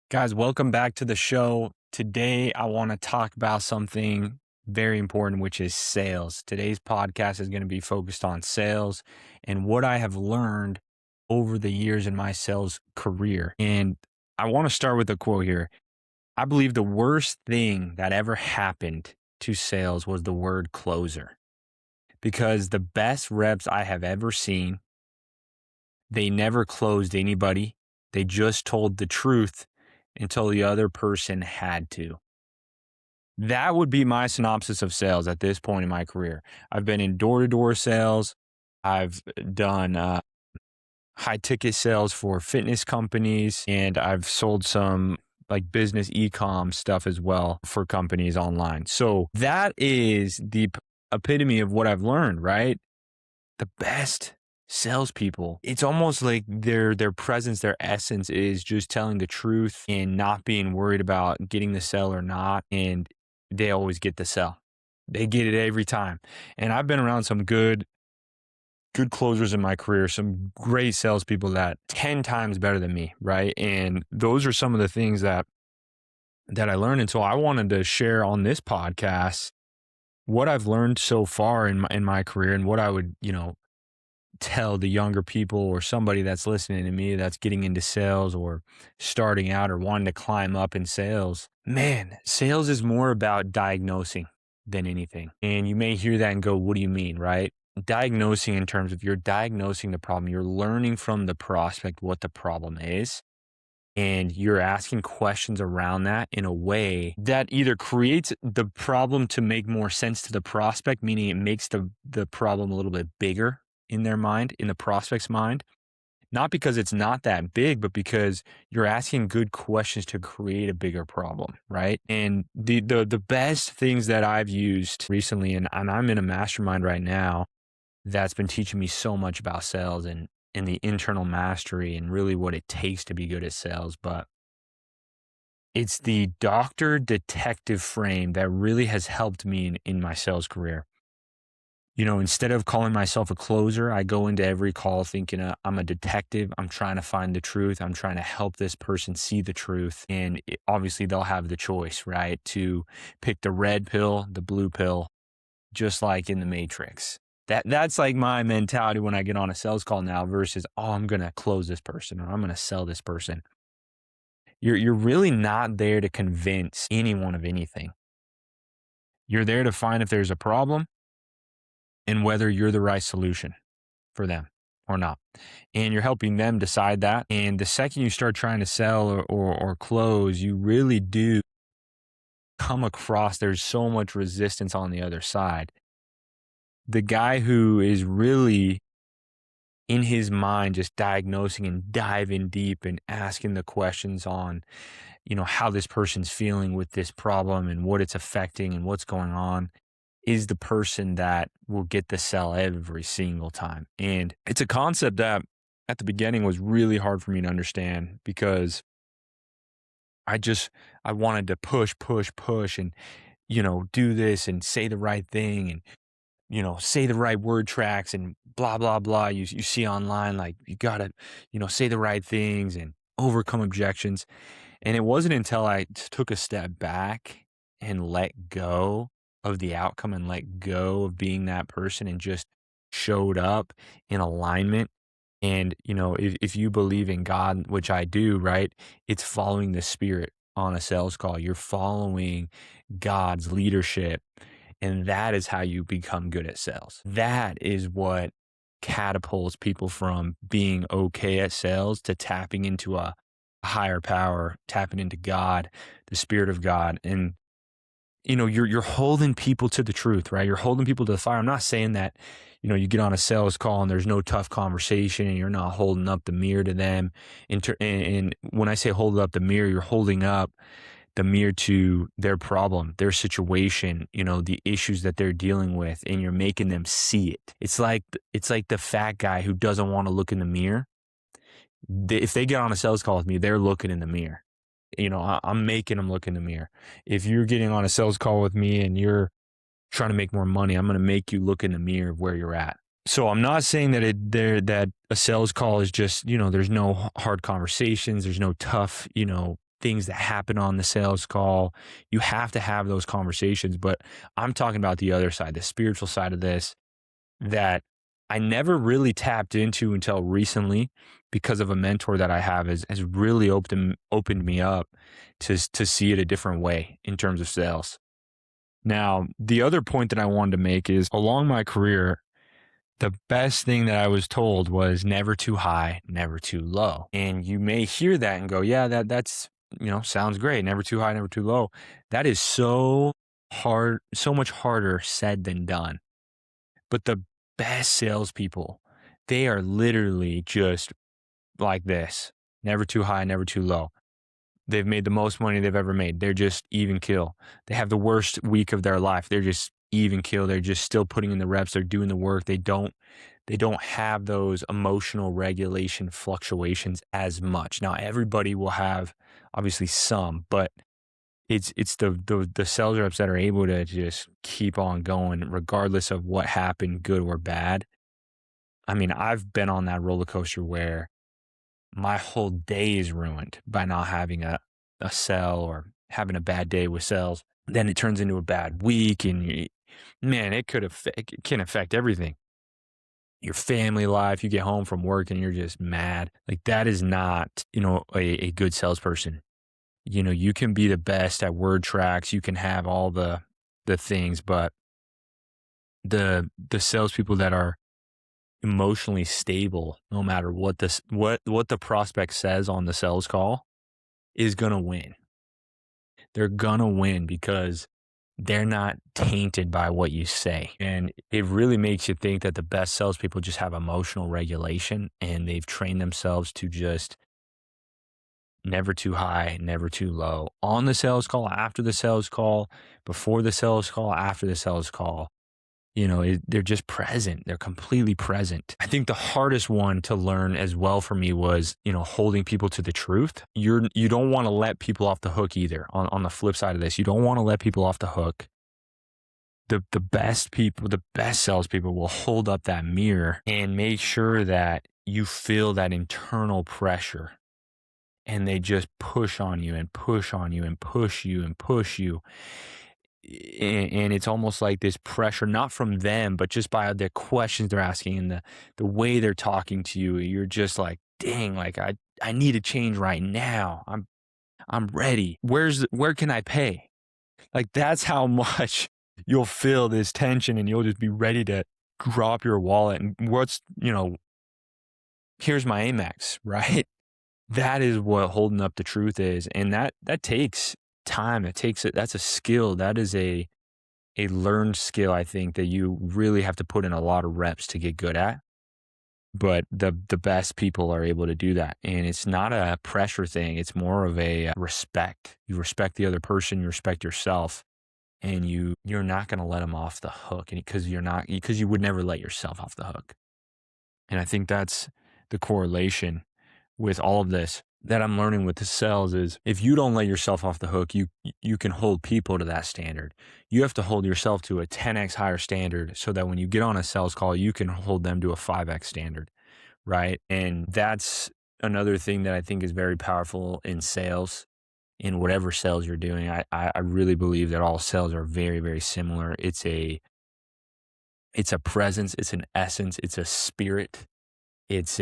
Guys, welcome back to the show. Today, I want to talk about something very important, which is sales. Today's podcast is going to be focused on sales and what I have learned over the years in my sales career. And I want to start with a quote here. I believe the worst thing that ever happened to sales was the word closer, because the best reps I have ever seen, they never closed anybody. They just told the truth until the other person had to. That would be my synopsis of sales at this point in my career. I've been in door to door sales. I've done high ticket sales for fitness companies, and I've sold some like business e-com stuff as well for companies online. So that is the epitome of what I've learned, right? The best salespeople, it's almost like their presence, their essence is just telling the truth and not being worried about getting the sell or not. And they always get the sell. They get it every time. And I've been around some good closers in my career, some great salespeople that 10 times better than me, right? And those are some of the things that I learned. And so I wanted to share on this podcast what I've learned so far in my career, and what I would, tell the younger people or somebody that's listening to me that's getting into sales or starting out or wanting to climb up in sales. Man, sales is more about diagnosing than anything. And you may hear that and go, what do you mean, right? Diagnosing in terms of you're diagnosing the problem, you're learning from the prospect what the problem is. And you're asking questions around that in a way that either creates the problem to make more sense to the prospect, meaning it makes the problem a little bit bigger in their mind, in the prospect's mind, not because it's not that big, but because you're asking good questions to create a bigger problem, right? And the best things that I've used recently, and I'm in a mastermind right now that's been teaching me so much about sales and the internal mastery and really what it takes to be good at sales. But it's the doctor detective frame that really has helped me in my sales career. Instead of calling myself a closer, I go into every call thinking I'm a detective. I'm trying to find the truth. I'm trying to help this person see the truth. And obviously, they'll have the choice, right? To pick the red pill, the blue pill, just like in the Matrix. That's like my mentality when I get on a sales call now versus, oh, I'm going to close this person or I'm going to sell this person. You're really not there to convince anyone of anything. You're there to find if there's a problem and whether you're the right solution for them or not. And you're helping them decide that. And the second you start trying to sell or close, you really do come across, there's so much resistance on the other side. The guy who is really in his mind just diagnosing and diving deep and asking the questions on, how this person's feeling with this problem and what it's affecting and what's going on, is the person that will get the sell every single time. And it's a concept that at the beginning was really hard for me to understand, because I wanted to push and, do this and say the right thing and, say the right word tracks and blah, blah, blah. You see online, like you gotta, say the right things and overcome objections. And it wasn't until I took a step back and let go of the outcome and let go of being that person and just showed up in alignment. And, if you believe in God, which I do, right? It's following the spirit on a sales call. You're following God's leadership. And that is how you become good at sales. That is what catapults people from being okay at sales to tapping into a higher power, tapping into God, the spirit of God. And you're holding people to the truth, right? You're holding people to the fire. I'm not saying that, you get on a sales call and there's no tough conversation and you're not holding up the mirror to them. And when I say hold up the mirror, you're holding up the mirror to their problem, their situation, the issues that they're dealing with, and you're making them see it. It's like the fat guy who doesn't want to look in the mirror. If they get on a sales call with me, they're looking in the mirror. I'm making them look in the mirror. If you're getting on a sales call with me and you're trying to make more money, I'm going to make you look in the mirror of where you're at. So I'm not saying that a sales call is just, there's no hard conversations. There's no tough, things that happen on the sales call. You have to have those conversations. But I'm talking about the other side, the spiritual side of this, that I never really tapped into until recently because of a mentor that I have has really opened me up to see it a different way in terms of sales. Now, the other point that I wanted to make is along my career, the best thing that I was told was never too high, never too low. And you may hear that and go, yeah, that's, sounds great. Never too high, never too low. That is so hard, so much harder said than done. But the best salespeople, they are literally just like this: never too high, never too low. They've made the most money they've ever made. They're just even kill. They have the worst week of their life. They're just even kill. They're just still putting in the reps. They're doing the work. They don't have those emotional regulation fluctuations as much. Now everybody will have obviously some, but it's the sales reps that are able to just keep on going regardless of what happened, good or bad. I mean, I've been on that roller coaster where my whole day is ruined by not having a sell or having a bad day with sales. Then it turns into a bad week, and man, it can affect everything. Your family life, you get home from work and you're just mad. Like that is not, a good salesperson. You can be the best at word tracks, you can have all the things, but the salespeople that are emotionally stable, no matter what the prospect says on the sales call, is gonna win. They're gonna win because they're not tainted by what you say. And it really makes you think that the best salespeople just have emotional regulation and they've trained themselves to just never too high, never too low on the sales call, after the sales call, before the sales call, after the sales call. They're just present. They're completely present. I think the hardest one to learn as well for me was, holding people to the truth. You don't want to let people off the hook either. On the flip side of this, you don't want to let people off the hook. The best people, the best salespeople will hold up that mirror and make sure that you feel that internal pressure, and they just push on you and push on you and push you and push you. And it's almost like this pressure, not from them, but just by the questions they're asking and the way they're talking to you. You're just like, dang, like I need to change right now. I'm ready. Where can I pay? Like that's how much you'll feel this tension, and you'll just be ready to drop your wallet. And here's my Amex, right? That is what holding up the truth is. And that takes time. That's a skill. That is a learned skill, I think, that you really have to put in a lot of reps to get good at. But the best people are able to do that. And it's not a pressure thing. It's more of a respect. You respect the other person, you respect yourself, and you're not going to let them off the hook, and because you would never let yourself off the hook. And I think that's the correlation with all of this that I'm learning with the sales is, if you don't let yourself off the hook, you can hold people to that standard. You have to hold yourself to a 10x higher standard so that when you get on a sales call, you can hold them to a 5x standard, right? And that's another thing that I think is very powerful in sales, in whatever sales you're doing. I really believe that all sales are very, very similar. It's a presence, it's an essence, it's a spirit. It's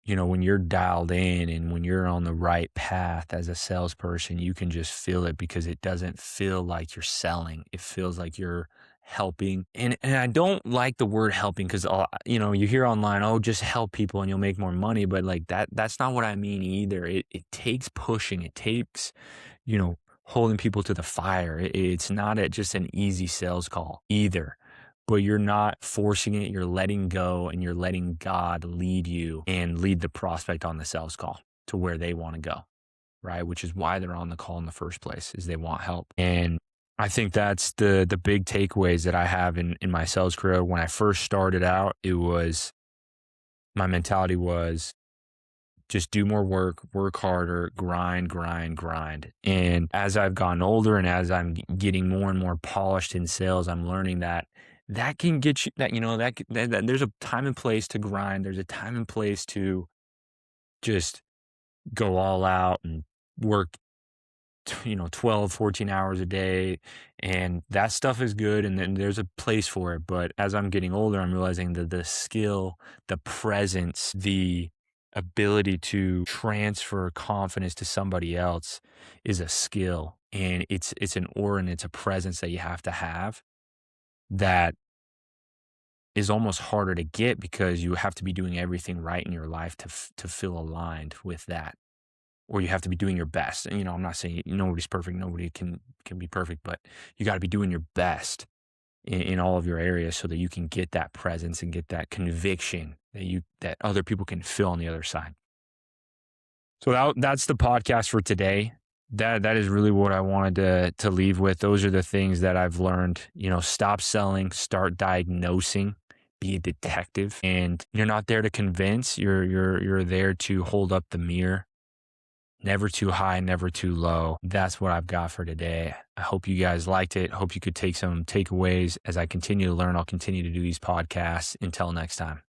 when you're dialed in and when you're on the right path as a salesperson, you can just feel it, because it doesn't feel like you're selling. It feels like you're helping. And I don't like the word helping, because you hear online, oh, just help people and you'll make more money. But like that's not what I mean either. It takes pushing. It takes, holding people to the fire. It's not just an easy sales call either. But you're not forcing it. You're letting go, and you're letting God lead you and lead the prospect on the sales call to where they want to go, right? Which is why they're on the call in the first place, is they want help. And I think that's the big takeaways that I have in my sales career. When I first started out, my mentality was just do more work harder, grind. And as I've gotten older and as I'm getting more and more polished in sales, I'm learning that can get you that there's a time and place to grind. There's a time and place to just go all out and work 12, 14 hours a day, and that stuff is good, and then there's a place for it. But as I'm getting older, I'm realizing that the skill, the presence, the ability to transfer confidence to somebody else is a skill, and it's an aura and it's a presence that you have to have that is almost harder to get because you have to be doing everything right in your life to feel aligned with that, or you have to be doing your best. And, I'm not saying nobody's perfect, nobody can be perfect, but you got to be doing your best in all of your areas so that you can get that presence and get that conviction that other people can feel on the other side. So that's the podcast for today. That is really what I wanted to leave with. Those are the things that I've learned. Stop selling, start diagnosing, be a detective, and you're not there to convince. You're there to hold up the mirror. Never too high, never too low. That's what I've got for today. I hope you guys liked it. Hope you could take some takeaways. As I continue to learn, I'll continue to do these podcasts. Until next time.